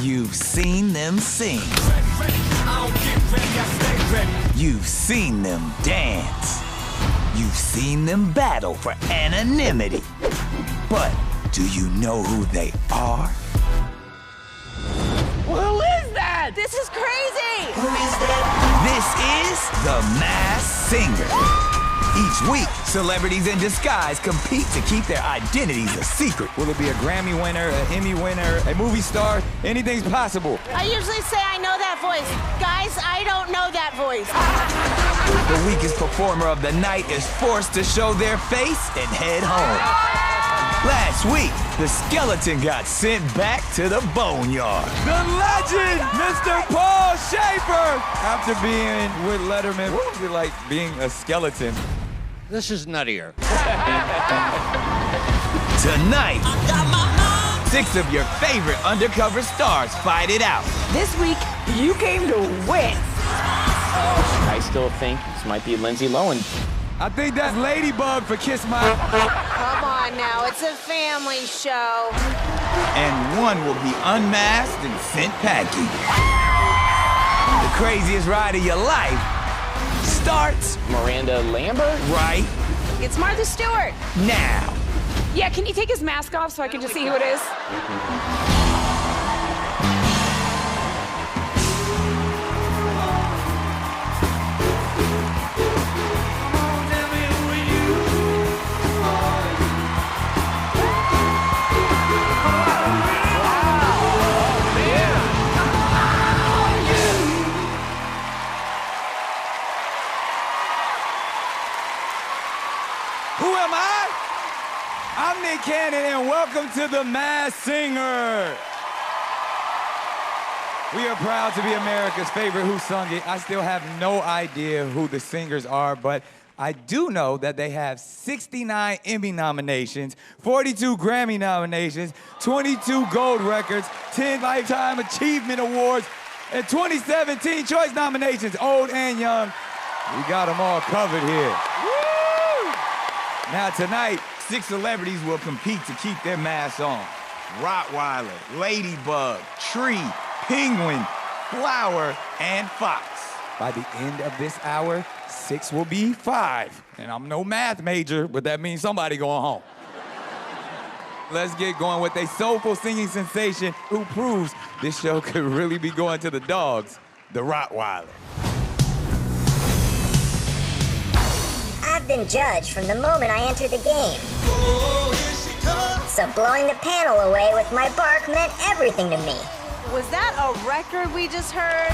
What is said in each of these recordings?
You've seen them sing. You've seen them dance. You've seen them battle for anonymity. But do you know who they are? Who is that? This is crazy! Who is that? This is The Masked Singer. Each week, celebrities in disguise compete to keep their identities a secret. Will it be a Grammy winner, an Emmy winner, a movie star? Anything's possible. I usually say I know that voice. Guys, I don't know that voice. The weakest performer of the night is forced to show their face and head home. Last week, the skeleton got sent back to the boneyard. The legend, Mr. Paul Schaefer! After being with Letterman, what was it like being a skeleton? This is nuttier. Tonight, 6 of your favorite undercover stars fight it out. This week, you came to win. I still think this might be Lindsay Lohan. I think that's Ladybug for Kiss My... Come on now, it's a family show. And one will be unmasked and sent packing. The craziest ride of your life starts Miranda Lambert? right It's Martha Stewart. now. Yeah, can you take his mask off so I can just see who it is? Who am I? I'm Nick Cannon, and welcome to The Masked Singer. We are proud to be America's favorite Who Sung It. I still have no idea who the singers are, but I do know that they have 69 Emmy nominations, 42 Grammy nominations, 22 gold records, 10 Lifetime Achievement Awards, and 27 Teen Choice nominations, old and young. We got them all covered here. Now tonight, 6 celebrities will compete to keep their masks on. Rottweiler, Ladybug, Tree, Penguin, Flower, and Fox. by the end of this hour, 6 will be 5. And I'm no math major, but that means somebody going home. Let's get going with a soulful singing sensation who proves this show could really be going to the dogs, the Rottweiler. I've been judged from the moment I entered the game. So blowing the panel away with my bark meant everything to me. Was that a record we just heard?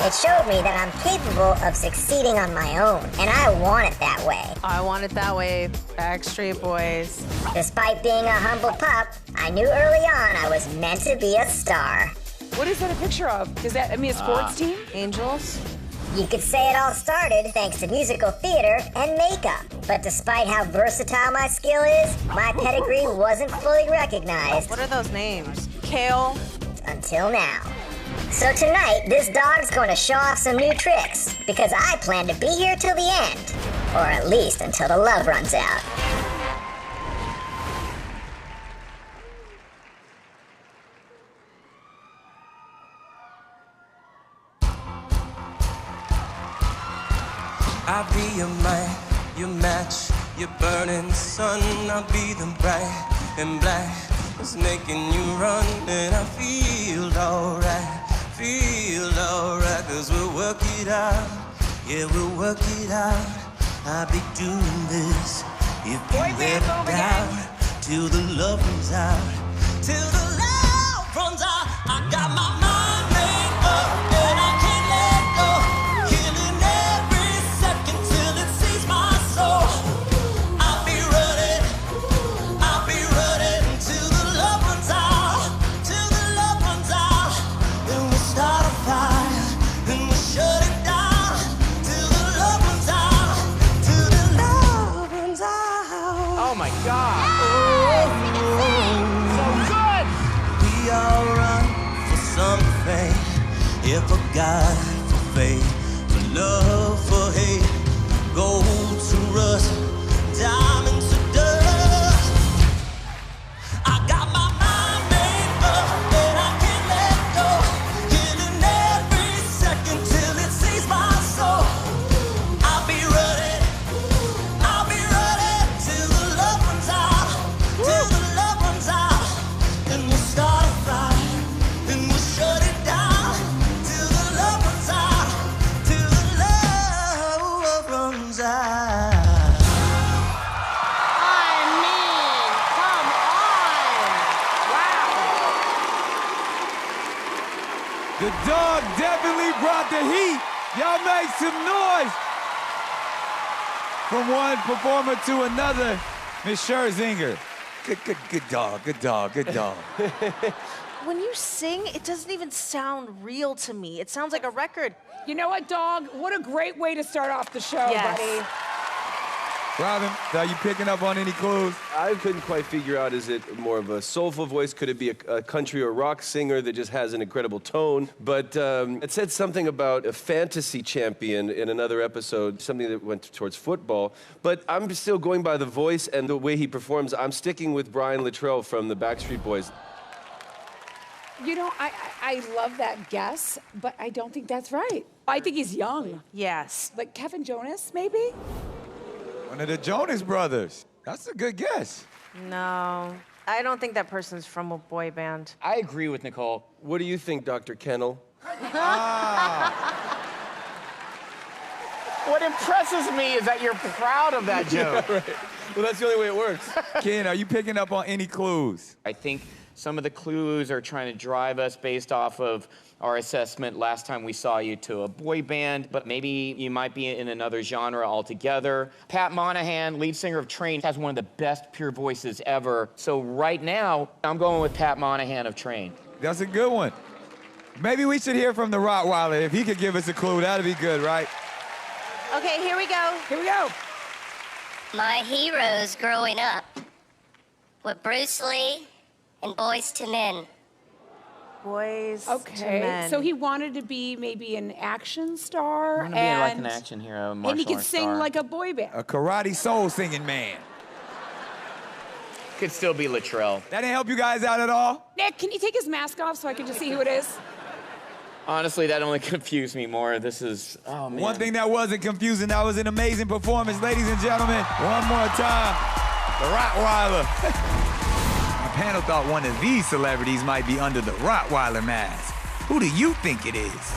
It showed me that I'm capable of succeeding on my own, and I want it that way. I want it that way, Backstreet Boys. Despite being a humble pup, I knew early on I was meant to be a star. What is that a picture of? Is that a sports team? Angels? You could say it all started thanks to musical theater and makeup. But despite how versatile my skill is, my pedigree wasn't fully recognized What are those names? Kale? until now. So tonight, this dog's going to show off some new tricks, because I plan to be here till the end. Or at least until the love runs out. I'll be your man, your match, your burning sun. I'll be the bright and black that's making you run. And I feel alright, cause we'll work it out. Yeah, we'll work it out. I'll be doing this if you ever doubt. Till the love runs out, till the love runs out. I got my mind made up and I can't let go. Killing every second till it sees my soul. I'll be running till the love runs out, till the love runs out. Then we'll start a fire, then we'll shut it down, till the love runs out, till the love runs out. Oh my God. We all run for something, if for God, for faith, for love, for hate, gold to rust, diamonds to dust. I got my mind made The dog definitely brought the heat. Y'all make some noise. From one performer to another, Miss Scherzinger. Good dog, good dog, good dog. When you sing, it doesn't even sound real to me. It sounds like a record. You know what, dog? What a great way to start off the show, Yes. buddy. Robin, are you picking up on any clues? I couldn't quite figure out, is it more of a soulful voice? Could it be a country or rock singer that just has an incredible tone? But it said something about a fantasy champion in another episode, something that went towards football. But I'm still going by the voice and the way he performs. I'm sticking with Brian Littrell from the Backstreet Boys. You know, I love that guess, but I don't think that's right. I think he's young. Yes. Like Kevin Jonas, maybe? One of the Jonas Brothers. That's a good guess. No, I don't think that person's from a boy band. I agree with Nicole. What do you think, Dr. Kennel? What impresses me is that you're proud of that joke. Right. Well, that's the only way it works. Ken, are you picking up on any clues? I think some of the clues are trying to drive us based off of our assessment last time we saw you to a boy band, but maybe you might be in another genre altogether. Pat Monahan, lead singer of Train, has one of the best pure voices ever. So right now, I'm going with Pat Monahan of Train. That's a good one. Maybe we should hear from the Rottweiler. If he could give us a clue, that'd be good, right? Okay, here we go. Here we go. My heroes growing up were Bruce Lee and Boys to Men. Boys to Okay, Men. so he wanted to be maybe an action star, I want to be like an action hero, martial and he could arts sing star. like a boy band. A karate soul singing man. Could still be Littrell. That didn't help you guys out at all? Nick, can you take his mask off so I can just see who it is? Honestly, that only confused me more. This is, oh man. One thing that wasn't confusing, that was an amazing performance. Ladies and gentlemen, one more time, the Rottweiler. The panel thought one of these celebrities might be under the Rottweiler mask. Who do you think it is?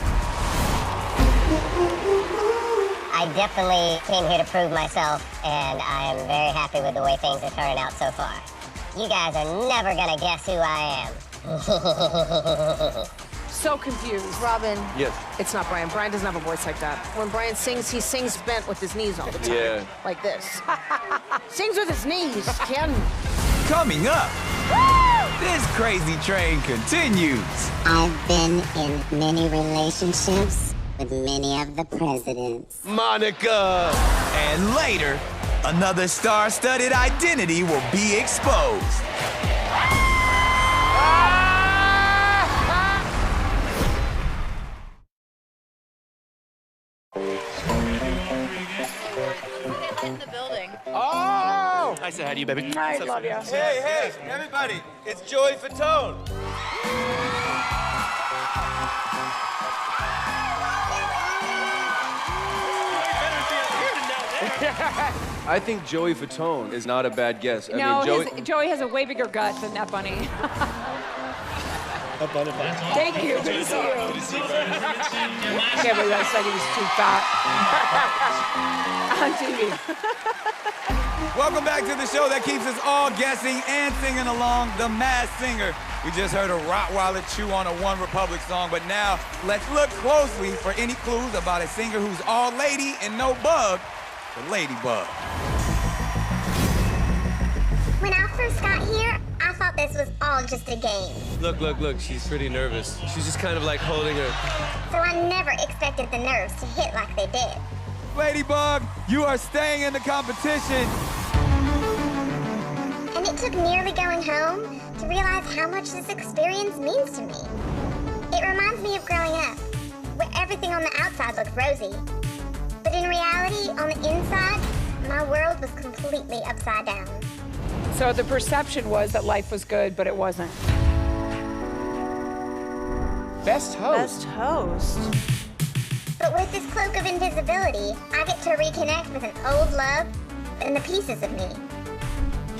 I definitely came here to prove myself, and I am very happy with the way things are turning out so far. You guys are never gonna guess who I am. So confused. Robin. Yes. It's not Brian. Brian doesn't have a voice like that. When Brian sings, he sings bent with his knees all the time. Yeah. Like this. Sings with his knees, Ken. Coming up, this crazy train continues. I've been in many relationships with many of the presidents. Monica! And later, another star-studded identity will be exposed. In the building. Oh! I said hi to you, baby. I love you. Hey, hey, everybody, it's Joey Fatone. I think Joey Fatone is not a bad guess. I No, mean, Joey has a way bigger gut than that bunny. Thank you. Good to see you. I can't believe I said he was too fat on TV. Welcome back to the show that keeps us all guessing and singing along, The Masked Singer. We just heard a Rottweiler chew on a One Republic song, but now let's look closely for any clues about a singer who's all lady and no bug, the Ladybug. When I first got here, I thought this was all just a game. look, she's pretty nervous. She's just kind of like holding her. So I never expected the nerves to hit like they did. Ladybug, you are staying in the competition. And it took nearly going home to realize how much this experience means to me. It reminds me of growing up, where everything on the outside looked rosy. But in reality, on the inside, my world was completely upside down. So the perception was that life was good, but it wasn't. Best host. Best host. But with this cloak of invisibility, I get to reconnect with an old love and the pieces of me.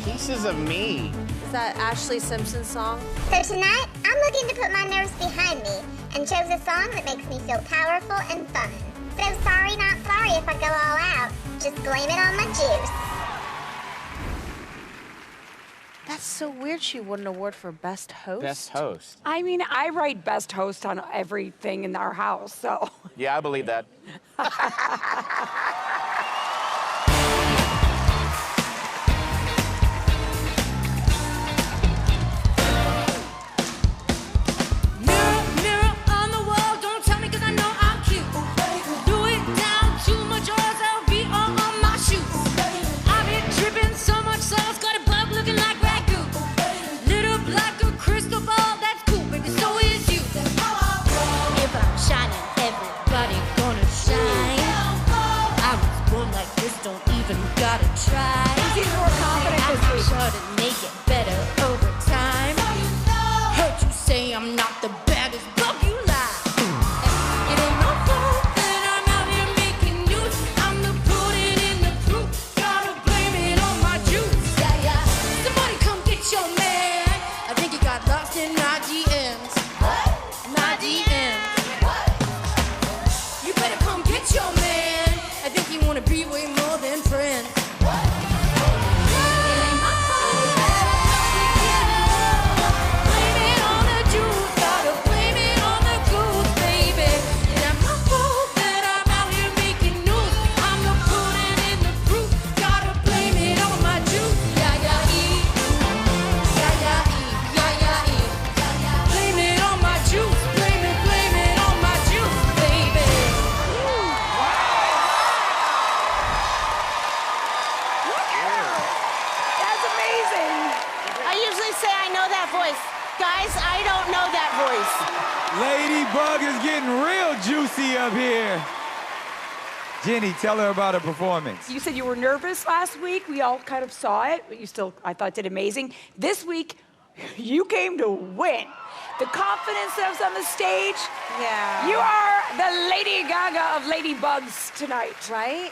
Pieces of me. Is that Ashley Simpson's song? So tonight, I'm looking to put my nerves behind me and chose a song that makes me feel powerful and fun. So sorry, not sorry if I go all out. Just blame it on my juice. That's so weird she won an award for Best Host. Best host. I mean, I write best host on everything in our house, so. Yeah, I believe that. Guys, I don't know that voice. Ladybug is getting real juicy up here. Jenny, tell her about her performance. You said you were nervous last week. We all kind of saw it, but you still, I thought, did amazing. This week, you came to win. The confidence that was on the stage. Yeah. You are the Lady Gaga of Ladybugs tonight. Right?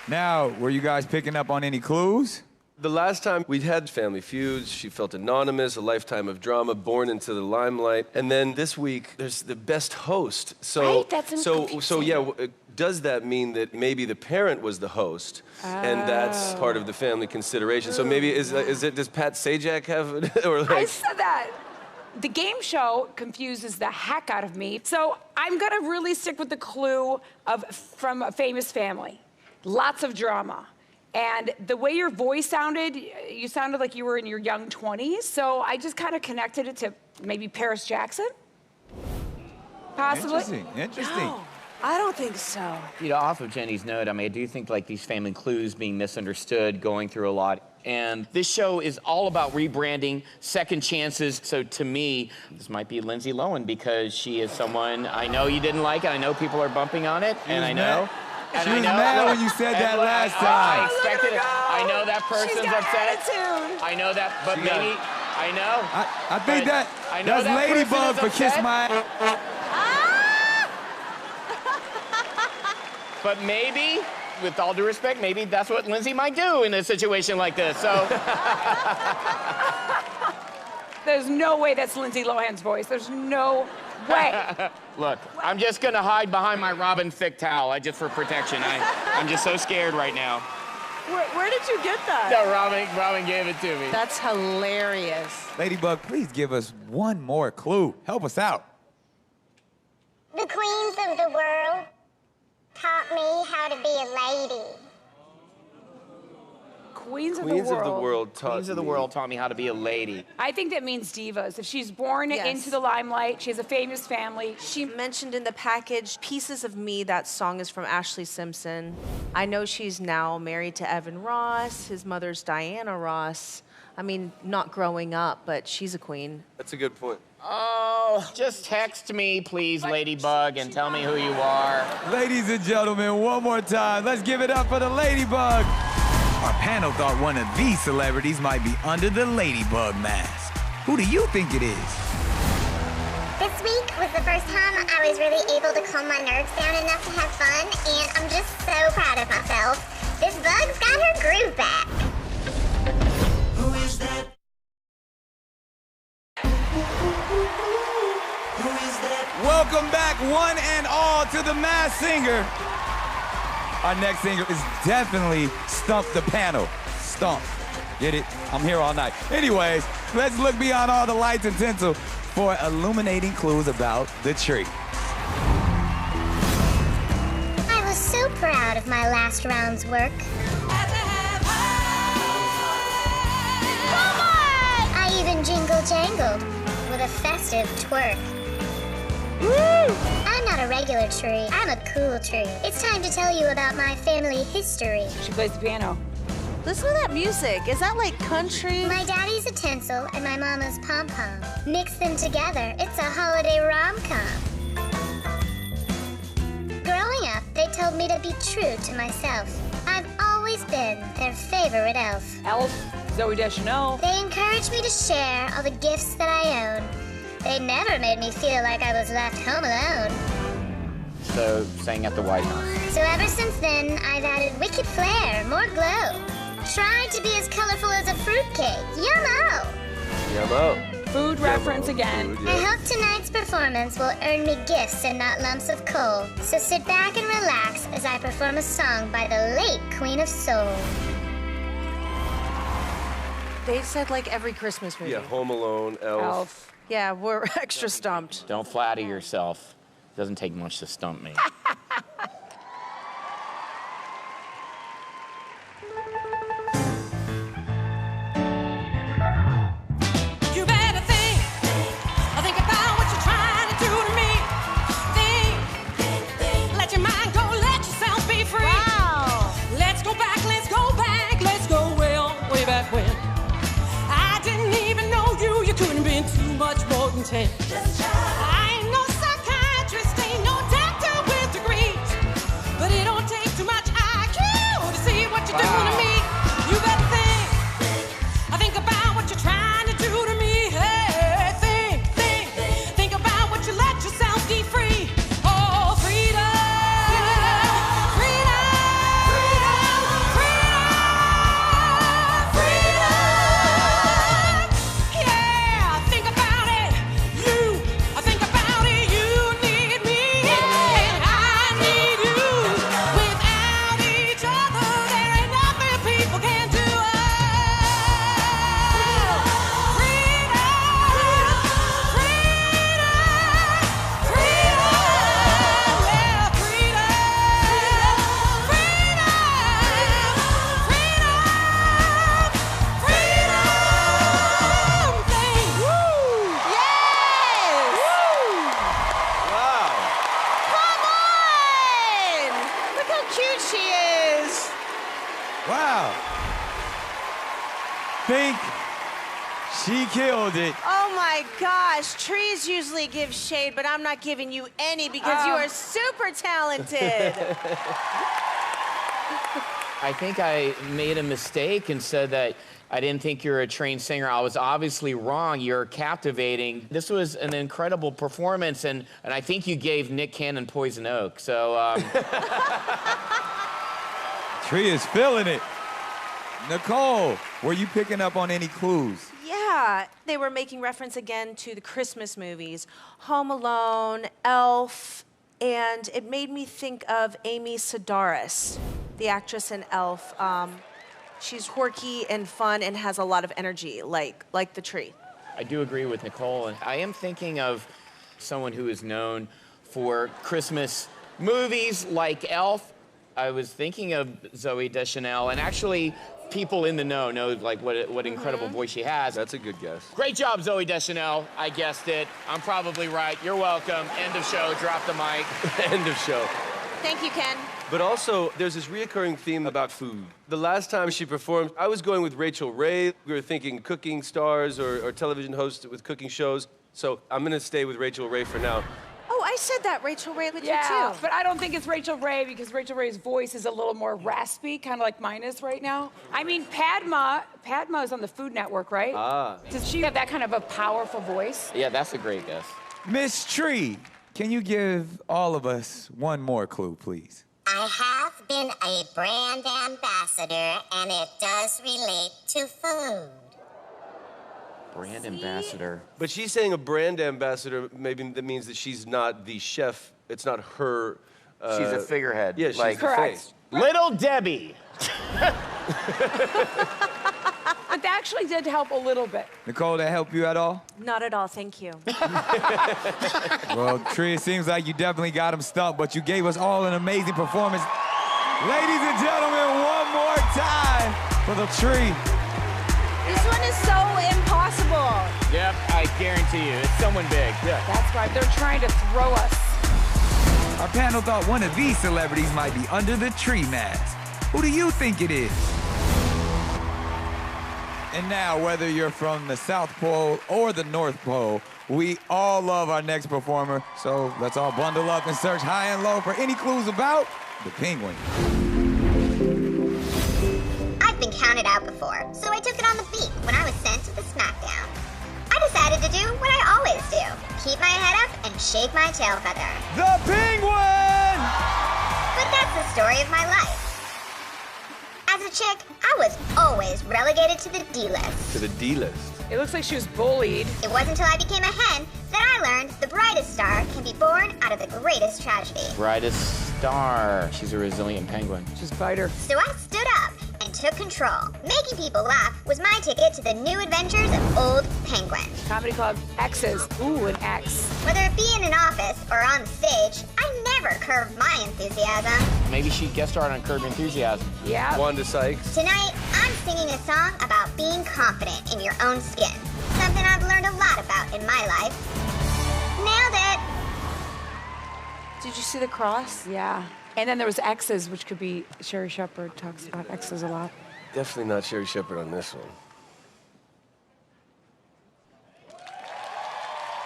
Now, were you guys picking up on any clues? The last time we'd had Family Feuds, she felt anonymous, a lifetime of drama, born into the limelight. And then this week, there's the best host. So, right, that's so yeah, does that mean that maybe the parent was the host, and that's part of the family consideration? So maybe does Pat Sajak have it, or like? I said that. The game show confuses the heck out of me. So I'm gonna really stick with the clue of from a famous family. Lots of drama. And the way your voice sounded, you sounded like you were in your young 20s. So I just kind of connected it to maybe Paris Jackson. Possibly. Interesting. No, I don't think so. You know, off of Jenny's note, I mean, I do think like these family clues being misunderstood, going through a lot. And this show is all about rebranding, second chances. So to me, this might be Lindsay Lohan because she is someone I know you didn't like, and I know people are bumping on it, and I know. And she was mad when you said that last time. I expected it. I know that person's She's got upset. attitude. I know that, but maybe, I know. I think I know that's that Ladybug person for is Kiss upset. My... But maybe, with all due respect, maybe that's what Lindsay might do in a situation like this, so. There's no way that's Lindsay Lohan's voice. There's no way. Look, I'm just gonna hide behind my Robin Thicke towel, just for protection. I'm just so scared right now. Where did you get that? No, Robin gave it to me. That's hilarious. Ladybug, please give us one more clue. Help us out. The queens of the world taught me how to be a lady. Queens of Queens the of the world. world taught Queens of the me. world taught me how to be a lady. I think that means divas. If she's born Yes. into the limelight, she has a famous family. She mentioned in the package, Pieces of Me, that song is from Ashley Simpson. I know she's now married to Evan Ross. His mother's Diana Ross. I mean, not growing up, but she's a queen. That's a good point. Oh, just text me, please, Ladybug, and tell me who you are. Ladies and gentlemen, one more time, let's give it up for the Ladybug. Our panel thought one of these celebrities might be under the Ladybug mask. Who do you think it is? This week was the first time I was really able to calm my nerves down enough to have fun, and I'm just so proud of myself. This bug's got her groove back. Who is that? Who is that? Welcome back, one and all, to the Masked Singer. Our next singer is definitely Stump the Panel. Stump. Get it? I'm here all night. Anyways, let's look beyond all the lights and tinsel for illuminating clues about the tree. I was so proud of my last round's work. I even jingle-jangled with a festive twerk. Woo! I'm not a regular tree. I'm a cool tree. It's time to tell you about my family history. She plays the piano. Listen to that music. Is that like country? My daddy's a tinsel and my mama's pom-pom. Mix them together, it's a holiday rom-com. Growing up, they told me to be true to myself. I've always been their favorite elf. Elf, Zooey Deschanel. They encouraged me to share all the gifts that I own. They never made me feel like I was left home alone. So, sang at the White House. So ever since then, I've added wicked flair, more glow. Tried to be as colorful as a fruitcake. Yummo! Yummo. Food reference again. Food, I yeah. hope tonight's performance will earn me gifts and not lumps of coal. So sit back and relax as I perform a song by the late Queen of Soul. They said like every Christmas movie. Yeah, Home Alone, Elf. Elf. Yeah, we're extra stumped. Don't flatter yourself. Doesn't take much to stump me. You better think about what you're trying to do to me. Think, let your mind go, let yourself be free. Wow. Let's go back, let's go well, way back when. I didn't even know you, you couldn't have been too much more than 10. I ain't no psychiatrist, ain't no doctor with degrees, but it don't take too much IQ to see what you're doing to me. You better think about what you're trying to do to me. Hey, think about what you let yourself be free. Oh, freedom, freedom, freedom, freedom, freedom. Yeah, think about it. Think about it. You need me, and I need you. Without each other, there ain't nothing people can do. Wow. Come on! Look how cute she is. Wow. Think she killed it. Oh my gosh, trees usually give shade, but I'm not giving you any because you are super talented. I think I made a mistake and said that I didn't think you were a trained singer. I was obviously wrong. You're captivating. This was an incredible performance, and I think you gave Nick Cannon Poison Oak. So, Tree is feeling it. Nicole, were you picking up on any clues? Yeah, they were making reference again to the Christmas movies, Home Alone, Elf, and it made me think of Amy Sedaris, the actress in Elf. She's quirky and fun and has a lot of energy, like the tree. I do agree with Nicole. And I am thinking of someone who is known for Christmas movies like Elf. I was thinking of Zooey Deschanel, and actually people in the know like what incredible voice she has. That's a good guess. Great job, Zooey Deschanel. I guessed it. I'm probably right. You're welcome. End of show. Drop the mic. End of show. Thank you, Ken. But also, there's this reoccurring theme about food. The last time she performed, I was going with Rachel Ray. We were thinking cooking stars or television hosts with cooking shows. So I'm gonna stay with Rachel Ray for now. Oh, I said that, Rachel Ray, with you Yeah, too. but I don't think it's Rachel Ray because Rachel Ray's voice is a little more raspy, kind of like mine is right now. I mean, Padma is on the Food Network, right? Ah. Does she have that kind of a powerful voice? Yeah, that's a great guess. Miss Tree, can you give all of us one more clue, please? I have been a brand ambassador, and it does relate to food. Brand ambassador. But she's saying a brand ambassador, maybe that means that she's not the chef. It's not her. She's a figurehead. Yeah, she's like, the face. Little Debbie. That actually did help a little bit. Nicole, that help you at all? Not at all, thank you. Well, Tree, it seems like you definitely got him stumped, but you gave us all an amazing performance. Ladies and gentlemen, one more time for the Tree. This one is so impossible. Yep, I guarantee you, it's someone big. Yeah. That's right, they're trying to throw us. Our panel thought one of these celebrities might be under the tree mask. Who do you think it is? And now, whether you're from the South Pole or the North Pole, we all love our next performer. So let's all bundle up and search high and low for any clues about the Penguin. I've been counted out before, so I took it on the beat when I was sent to the SmackDown. I decided to do what I always do. Keep my head up and shake my tail feather. The Penguin! But that's the story of my life. As a chick, I was always relegated to the D-list. To the D-list. It looks like she was bullied. It wasn't until I became a hen that I learned the brightest star can be born out of the greatest tragedy. Brightest star. She's a resilient penguin. Just bite her. So I stood up and took control. Making people laugh was my ticket to the new adventures of Old Penguin. Comedy Club X's. Ooh, an X. Whether it be in an office or on the stage, I never curbed my enthusiasm. Maybe she guest starred on Curb Your Enthusiasm. Yeah. Wanda Sykes. Tonight, I'm singing a song about being confident in your own skin. Something I've learned a lot about in my life. Nailed it! Did you see the cross? Yeah. And then there was X's, which could be, Sherry Shepherd talks about X's a lot. Definitely not Sherry Shepherd on this one.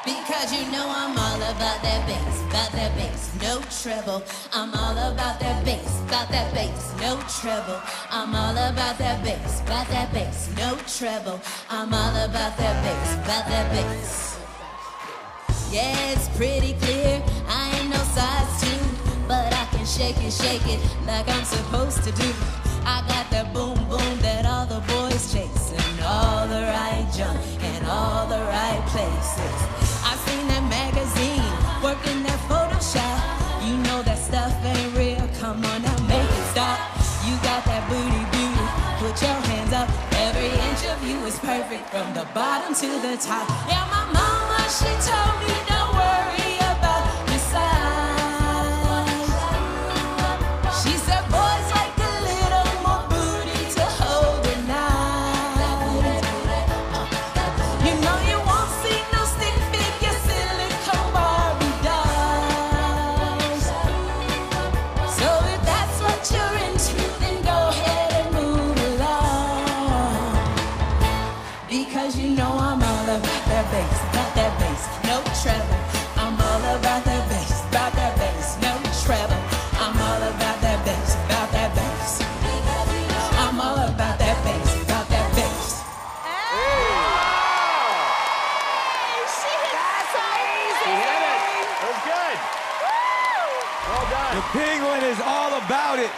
Because you know I'm all about that bass, no treble. I'm all about that bass, no treble. I'm all about that bass, no treble. I'm all about that bass. Yeah, it's pretty clear, I ain't no size 2, but I can shake it like I'm supposed to do. I got that boom boom that all the boys chase, and all the right junk in all the right places. I seen that magazine, working that Photoshop. You know that stuff ain't real, come on now, make it stop. You got that booty beauty, put your hands up. Every inch of you is perfect, from the bottom to the top. Yeah, my mama, she told me don't worry about your size. She said boys like a little more booty to hold at night. You know you won't see no stick figure silicone Barbie dolls. So if that's what you're into, then go ahead and move along. Because you know I'm all about that bass, no treble. I'm all about that bass, no treble. I'm all about that bass, I'm all about that bass, He hit it. That was good. Well done. The Penguin is all about it.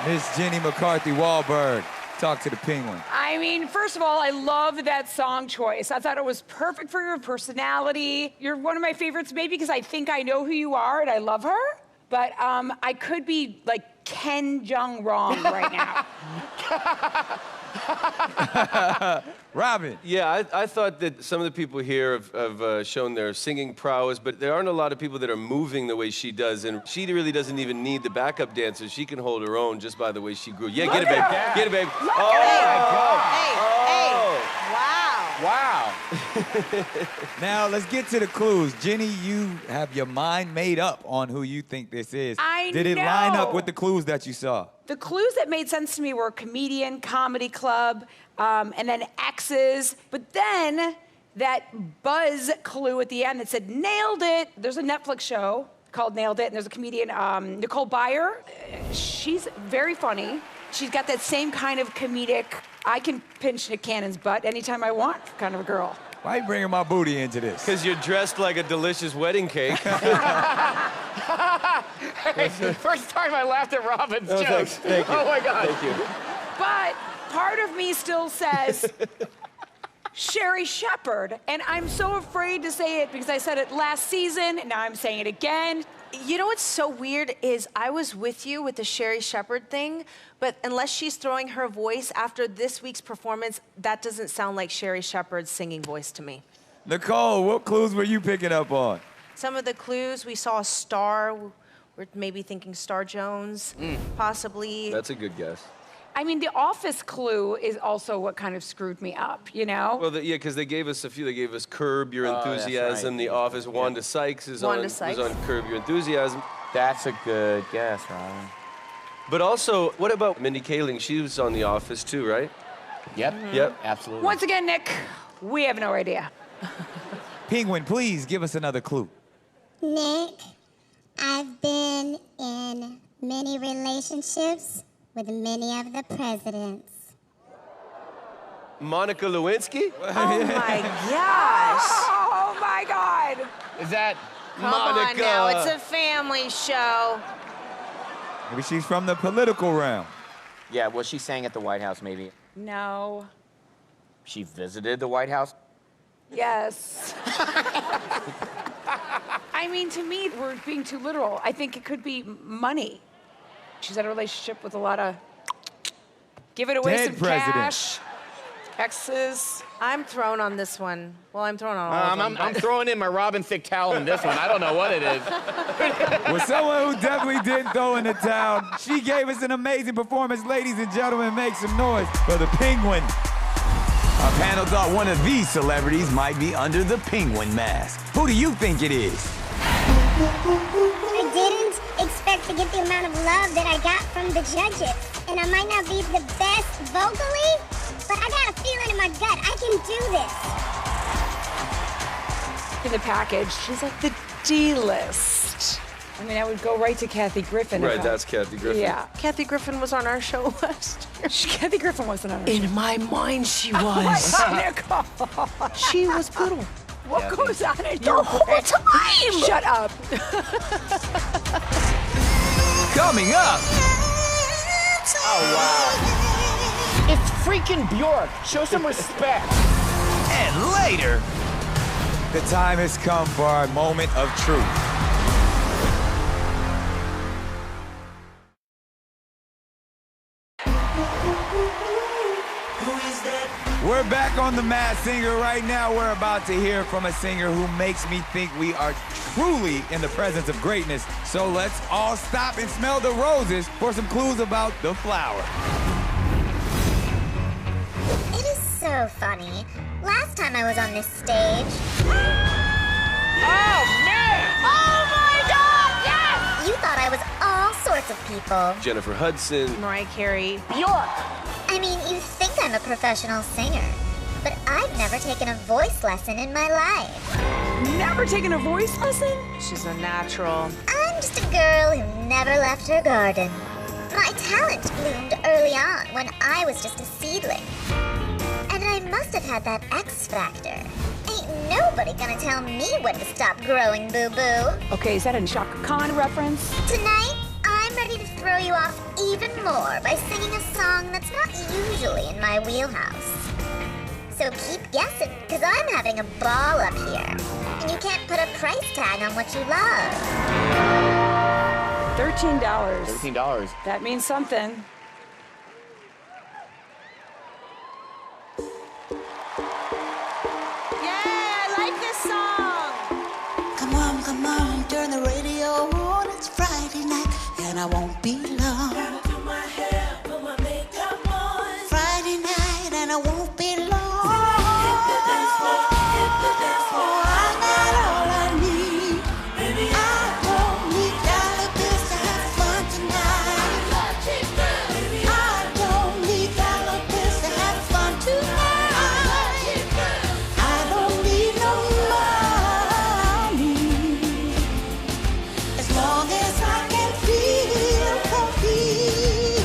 Miss Jenny McCarthy-Wahlberg, talk to the Penguin. I mean, first of all, I love that song choice. I thought it was perfect for your personality. You're one of my favorites, maybe because I think I know who you are and I love her. But I could be like Ken Jeong wrong right now. Robin. Yeah, I thought that some of the people here have shown their singing prowess, but there aren't a lot of people that are moving the way she does, and she really doesn't even need the backup dancers. She can hold her own just by the way she grew. Yeah, get it, babe. Get it, babe. Wow. Now, let's get to the clues. Jenny, you have your mind made up on who you think this is. Did it line up with the clues that you saw? The clues that made sense to me were comedian, comedy club, and then X's. But then that buzz clue at the end that said, nailed it. There's a Netflix show called Nailed It, and there's a comedian, Nicole Byer. She's very funny. She's got that same kind of comedic, I can pinch Nick Cannon's butt anytime I want kind of a girl. Why are you bringing my booty into this? Because you're dressed like a delicious wedding cake. Hey, first time I laughed at Robin's joke. Thanks. Thank you. Oh my God. Thank you. But part of me still says Sherry Shepherd, and I'm so afraid to say it because I said it last season, and now I'm saying it again. You know what's so weird is I was with you with the Sherry Shepherd thing, but unless she's throwing her voice after this week's performance, that doesn't sound like Sherry Shepherd's singing voice to me. Nicole, what clues were you picking up on? Some of the clues, we saw a star. We're maybe thinking Star Jones, possibly. That's a good guess. I mean, the Office clue is also what kind of screwed me up, you know? Well, yeah, because they gave us a few. They gave us Curb Your Enthusiasm, right. The Office. Wanda Sykes is on Curb Your Enthusiasm. That's a good guess, Ron. But also, what about Mindy Kaling? She was on The Office too, right? Yep. Yep. Absolutely. Once again, Nick, we have no idea. Penguin, please give us another clue. Nick, I've been in many relationships with many of the presidents. Monica Lewinsky? Oh my gosh. Oh my God. Is that Come Monica? on now, it's a family show. Maybe she's from the political realm. Yeah, well, she sang at the White House, maybe. No. She visited the White House? Yes. I mean, to me, we're being too literal. I think it could be money. She's had a relationship with a lot of giving away Dead some president. cash, exes. I'm thrown on this one. Well, I'm thrown on all of them. I'm throwing in my Robin Thicke towel in this one. I don't know what it is. Well, someone who definitely didn't throw in the towel. She gave us an amazing performance. Ladies and gentlemen, make some noise for the Penguin. Our panel thought one of these celebrities might be under the penguin mask. Who do you think it is? I didn't expect to get the amount of love that I got from the judges. And I might not be the best vocally, but I got a feeling in my gut I can do this. In the package, she's like the D-list. I mean, I would go right to Kathy Griffin. Right, that's Kathy Griffin. Yeah. Kathy Griffin was on our show last year. Kathy Griffin wasn't on our show. In my mind, she was. Oh my God, Nicole. She was little. What goes on in your The whole time. Shut up. Coming up. Oh, wow. It's freaking Bjork. Show some respect. And later. The time has come for our moment of truth. We're back on The Masked Singer. Right now, we're about to hear from a singer who makes me think we are truly in the presence of greatness. So let's all stop and smell the roses for some clues about the flower. It is so funny. Last time I was on this stage. Oh, man! Oh, my God, yes! You thought I was all sorts of people. Jennifer Hudson. Mariah Carey. Bjork. I mean, you think I'm a professional singer, but I've never taken a voice lesson in my life. Never taken a voice lesson? She's a natural. I'm just a girl who never left her garden. My talent bloomed early on when I was just a seedling. And I must have had that X factor. Ain't nobody gonna tell me when to stop growing, boo-boo. Okay, is that a Shaka Khan reference? Tonight, I'm ready to throw you off even more by singing a song that's not usually in my wheelhouse. So keep guessing, because I'm having a ball up here. And you can't put a price tag on what you love. $13. $13. That means something. Come on, turn the radio on. It's Friday night, and I won't be long. Gotta do my hair, put my makeup on. Friday night, and I won't be long. Hit the dance floor, hit the dance floor. I got all I need. Baby, I don't need dollar bills to have fun tonight. Baby, I don't need dollar bills to have fun tonight. I don't need no money. As long as I can feel complete.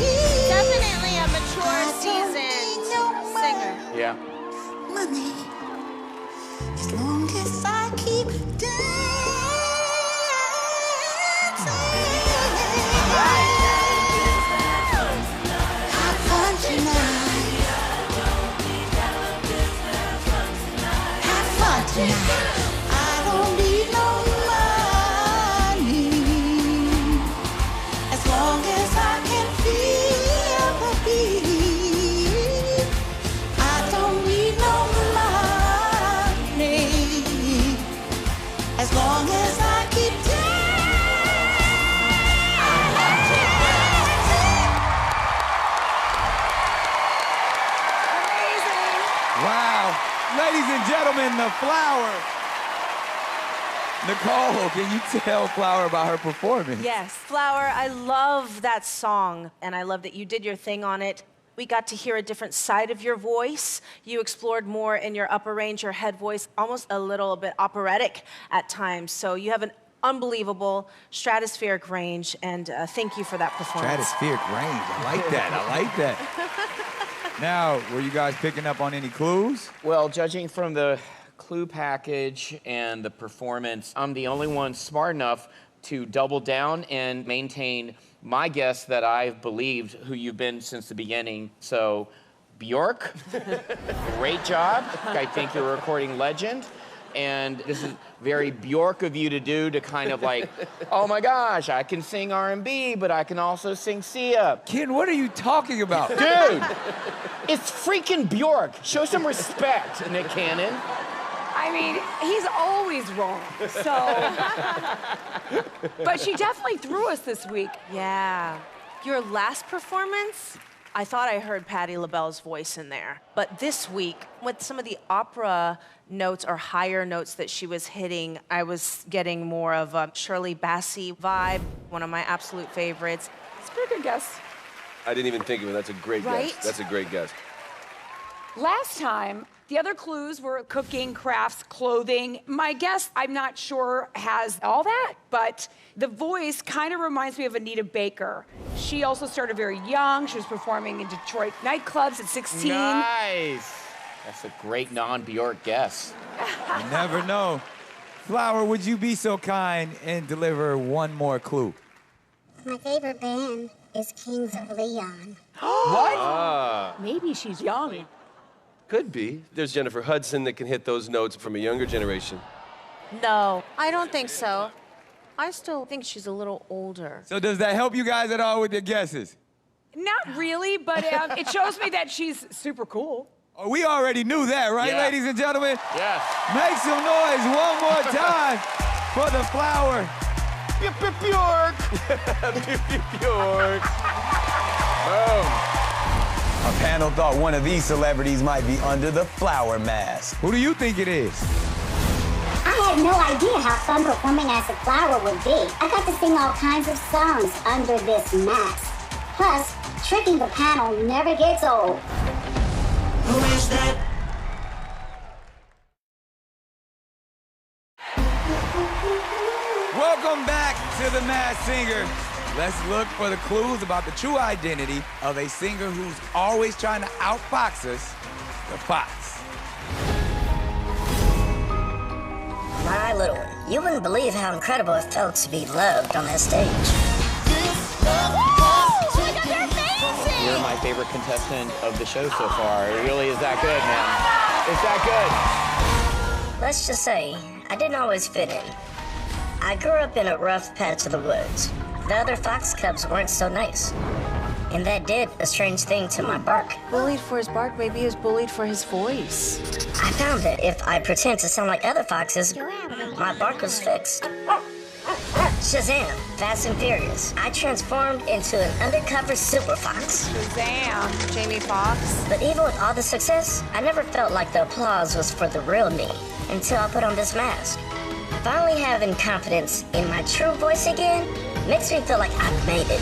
Definitely a mature, seasoned singer. Yeah. Money. As long as I keep dancing. Have fun tonight. Have fun tonight. I don't need no money. Wow. Ladies and gentlemen, the Flower. Nicole, can you tell Flower about her performance? Yes, Flower, I love that song, and I love that you did your thing on it. We got to hear a different side of your voice. You explored more in your upper range, your head voice, almost a little bit operatic at times. So you have an unbelievable stratospheric range, and thank you for that performance. Stratospheric range, I like that, I like that. Now, were you guys picking up on any clues? Well, judging from the clue package and the performance, I'm the only one smart enough to double down and maintain my guess that I've believed who you've been since the beginning. So, Bjork, great job. I think you're a recording legend. And this is very Bjork of you to do, to kind of like, oh my gosh, I can sing R&B, but I can also sing Sia. Ken, what are you talking about? Dude, it's freaking Bjork. Show some respect, Nick Cannon. I mean, he's always wrong, so. But she definitely threw us this week. Yeah. Your last performance, I thought I heard Patti LaBelle's voice in there. But this week, with some of the opera notes or higher notes that she was hitting, I was getting more of a Shirley Bassey vibe, one of my absolute favorites. It's a pretty good guess. I didn't even think of it. That's a great Right? guess. That's a great guess. Last time, the other clues were cooking, crafts, clothing. My guess, I'm not sure, has all that, but the voice kind of reminds me of Anita Baker. She also started very young. She was performing in Detroit nightclubs at 16. Nice. That's a great non-Bjork guess. You never know. Flower, would you be so kind and deliver one more clue? My favorite band is Kings of Leon. What? Maybe she's young. Could be. There's Jennifer Hudson that can hit those notes from a younger generation. No, I don't think so. I still think she's a little older. So does that help you guys at all with your guesses? Not really, but it shows me that she's super cool. Oh, we already knew that, right, Yeah. ladies and gentlemen? Yes. Make some noise one more time for the Flower. Bjork. Bjork. Boom. Our panel thought one of these celebrities might be under the Flower mask. Who do you think it is? I had no idea how fun performing as a flower would be. I got to sing all kinds of songs under this mask. Plus, tricking the panel never gets old. Who is that? Welcome back to The Masked Singer. Let's look for the clues about the true identity of a singer who's always trying to outfox us, the Fox. My little one, you wouldn't believe how incredible it felt to be loved on that stage. You're my favorite contestant of the show so far. It really is that good, man. It's that good. Let's just say, I didn't always fit in. I grew up in a rough patch of the woods. The other fox cubs weren't so nice. And that did a strange thing to my bark. Bullied for his bark, maybe he was bullied for his voice. I found that if I pretend to sound like other foxes, my bark was fixed. Shazam, Fast and Furious. I transformed into an undercover super fox. Shazam, Jamie Foxx. But even with all the success, I never felt like the applause was for the real me until I put on this mask. Finally having confidence in my true voice again makes me feel like I've made it.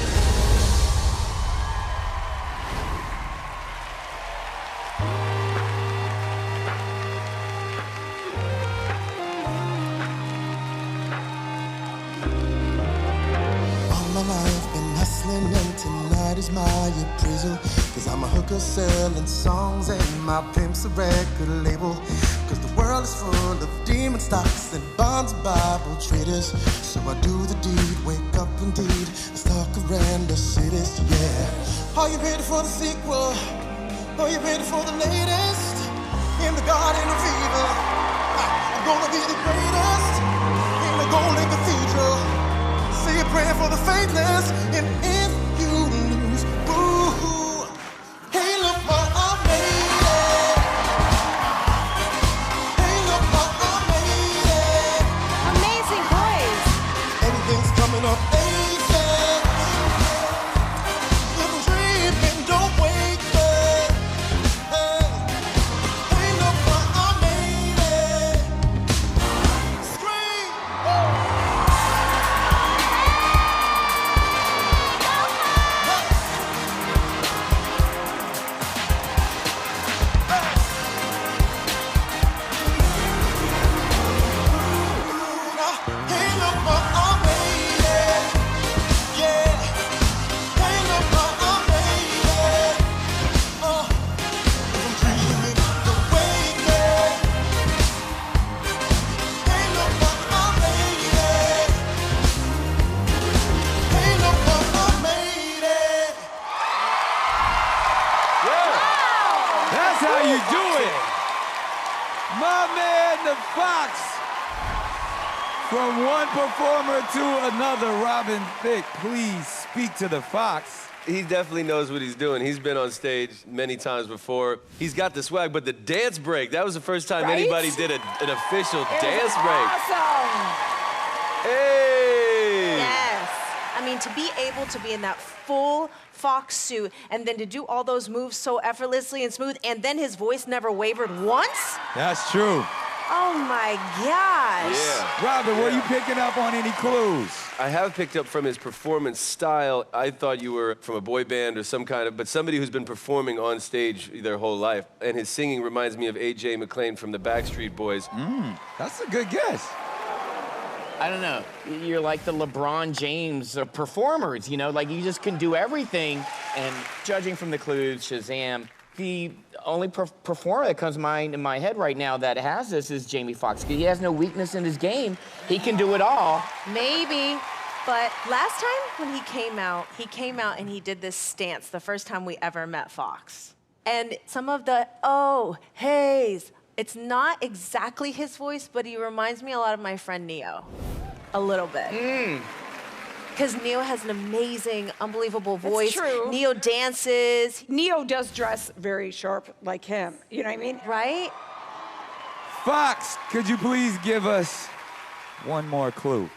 All my life been hustling and tonight is my appraisal. Cause I'm a hooker selling songs and my pimp's a record label. Cause the world is full of demon stocks and bonds and Bible traders. So I do the deed, wake up indeed, and stalk around the cities, yeah. Are you ready for the sequel? Are you ready for the latest? In the garden of fever, I'm gonna be the greatest. In the golden cathedral, say a prayer for the faithless. And if you lose, boo-hoo, hey look what I made it. Hey look what I made it. Amazing voice. Everything's coming up aces. Little dream and don't wake up. Hey you do it. My man, the Fox. From one performer to another, Robin Thicke, please speak to the Fox. He definitely knows what he's doing. He's been on stage many times before. He's got the swag, but the dance break, that was the first time anybody did an official dance break. Awesome. Hey! Yes. I mean, to be able to be in that full Fox suit and then to do all those moves so effortlessly and smooth, and then his voice never wavered once? That's true. Oh my gosh. Yeah. Robin, were you picking up on any clues? I have picked up from his performance style. I thought you were from a boy band or some kind of, but somebody who's been performing on stage their whole life. And his singing reminds me of A.J. McClain from the Backstreet Boys. That's a good guess. I don't know. You're like the LeBron James of performers, you know? Like, you just can do everything. And judging from the clues, Shazam, the only performer that comes to mind in my head right now that has this is Jamie Foxx. He has no weakness in his game. He can do it all. Maybe. But last time when he came out and he did this stance the first time we ever met Fox. And some of the, oh, heys, it's not exactly his voice, but he reminds me a lot of my friend Neo. A little bit. Because Neo has an amazing, unbelievable voice. It's true. Neo dances. Neo does dress very sharp like him. You know what I mean? Right? Fox, could you please give us one more clue?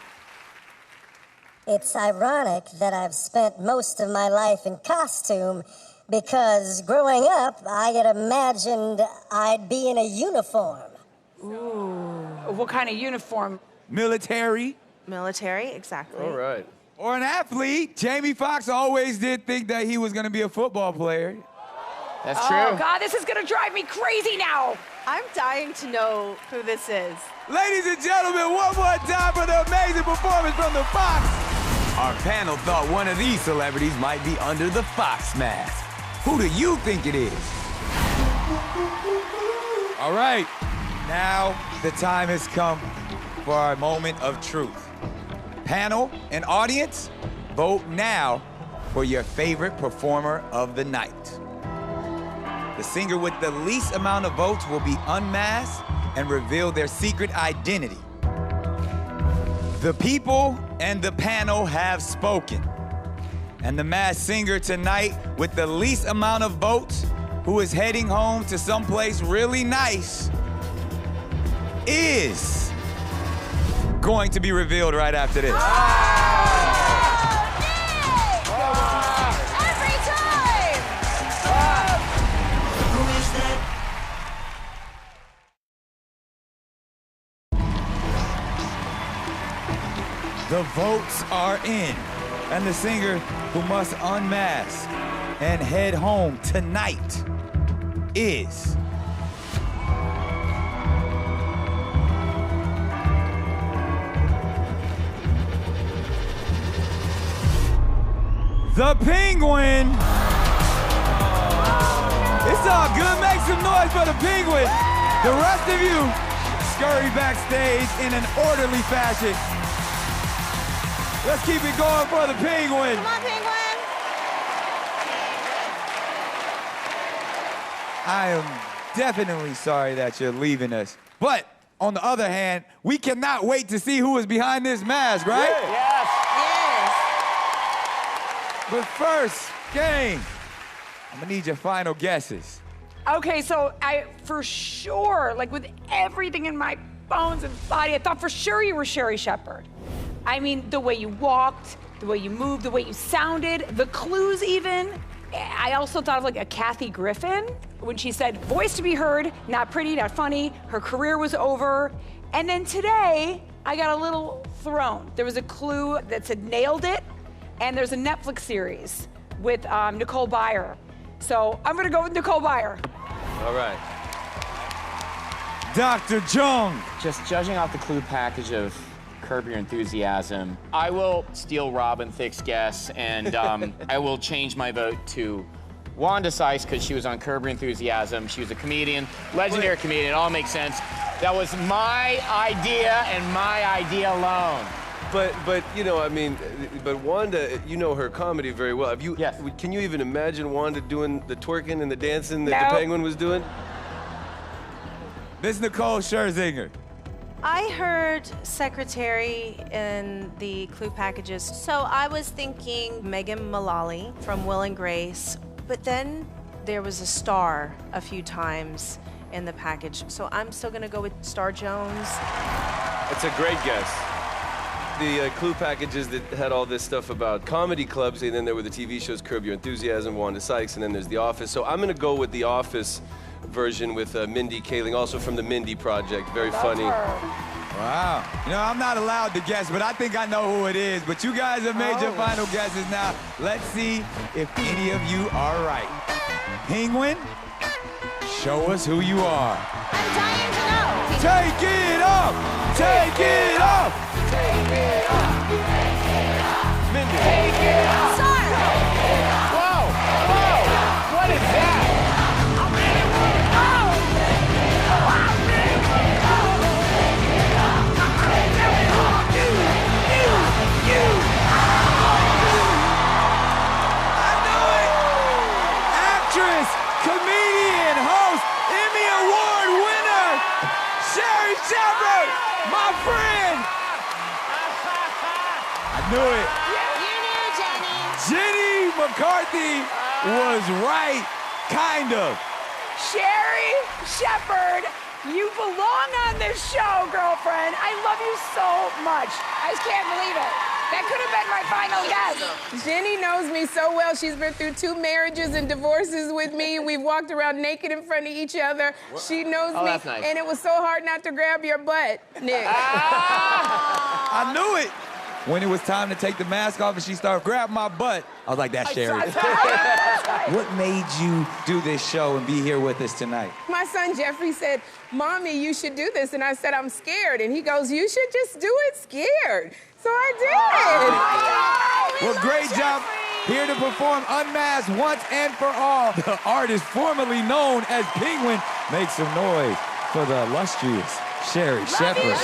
It's ironic that I've spent most of my life in costume because growing up, I had imagined I'd be in a uniform. Ooh. What kind of uniform? Military. Military, exactly. All right. Or an athlete. Jamie Foxx always did think that he was going to be a football player. That's Oh, true. God, this is gonna drive me crazy now. I'm dying to know who this is. Ladies and gentlemen, one more time for the amazing performance from the Fox. Our panel thought one of these celebrities might be under the Fox mask. Who do you think it is? All right, now the time has come for our moment of truth. Panel and audience, vote now for your favorite performer of the night. The singer with the least amount of votes will be unmasked and reveal their secret identity. The people and the panel have spoken. And the masked singer tonight with the least amount of votes, who is heading home to someplace really nice, is going to be revealed right after this. Every time! Who is that? The votes are in, and the singer who must unmask and head home tonight is the Penguin. It's all good. Make some noise for the Penguin. The rest of you scurry backstage in an orderly fashion. Let's keep it going for the Penguin. Come on, Penguin! I am definitely sorry that you're leaving us. But on the other hand, we cannot wait to see who is behind this mask, right? Yes. Yes. But first, gang, I'm gonna need your final guesses. Okay, so I, for sure, like with everything in my bones and body, I thought for sure you were Sherry Shepherd. I mean, the way you walked, the way you moved, the way you sounded, the clues even. I also thought of like a Kathy Griffin when she said, voice to be heard, not pretty, not funny, her career was over. And then today, I got a little thrown. There was a clue that said nailed it, and there's a Netflix series with Nicole Byer. So I'm gonna go with Nicole Byer. All right. Dr. Jung. Just judging off the clue package of Curb Your Enthusiasm, I will steal Robin Thicke's guess, and I will change my vote to Wanda Sykes because she was on Curb Your Enthusiasm. She was a comedian, legendary comedian. It all makes sense. That was my idea and my idea alone. But you know, I mean, but Wanda, you know her comedy very well. Have you? Yes. Can you even imagine Wanda doing the twerking and the dancing that the Penguin was doing? Miss Nicole Scherzinger. I heard secretary in the clue packages, so I was thinking Megan Mullally from Will and Grace, but then there was a star a few times in the package, so I'm still gonna go with Star Jones. That's a great guess. The clue packages that had all this stuff about comedy clubs, and then there were the TV shows Curb Your Enthusiasm, Wanda Sykes, and then there's The Office. So I'm gonna go with The Office version with Mindy Kaling, also from the Mindy Project. Very funny. Wow. You know, I'm not allowed to guess, but I think I know who it is. But you guys have made your final guesses now. Let's see if any of you are right. Penguin, show us who you are. I'm dying to know. Take it off! Take it off! Take it off! Take it off! Mindy. Take it off! Sorry. Whoa! Whoa! What is that? Actress, comedian, host, Emmy Award winner, Sherry Shepherd, my friend. I knew it. You knew, Jenny. Jenny McCarthy was right, kind of. Sherry Shepherd, you belong on this show, girlfriend. I love you so much. I just can't believe it. That could have been my final guess. Jenny knows me so well. She's been through 2 marriages and divorces with me. We've walked around naked in front of each other. She knows me. That's nice. And it was so hard not to grab your butt, Nick. I knew it. When it was time to take the mask off and she started grabbing my butt, I was like, that's Sherry. What made you do this show and be here with us tonight? My son Jeffrey said, Mommy, you should do this. And I said, I'm scared. And he goes, you should just do it scared. So I did. Well, great job. Here to perform Unmasked once and for all, the artist formerly known as Penguin. Make some noise for the illustrious Sherry Shepherd.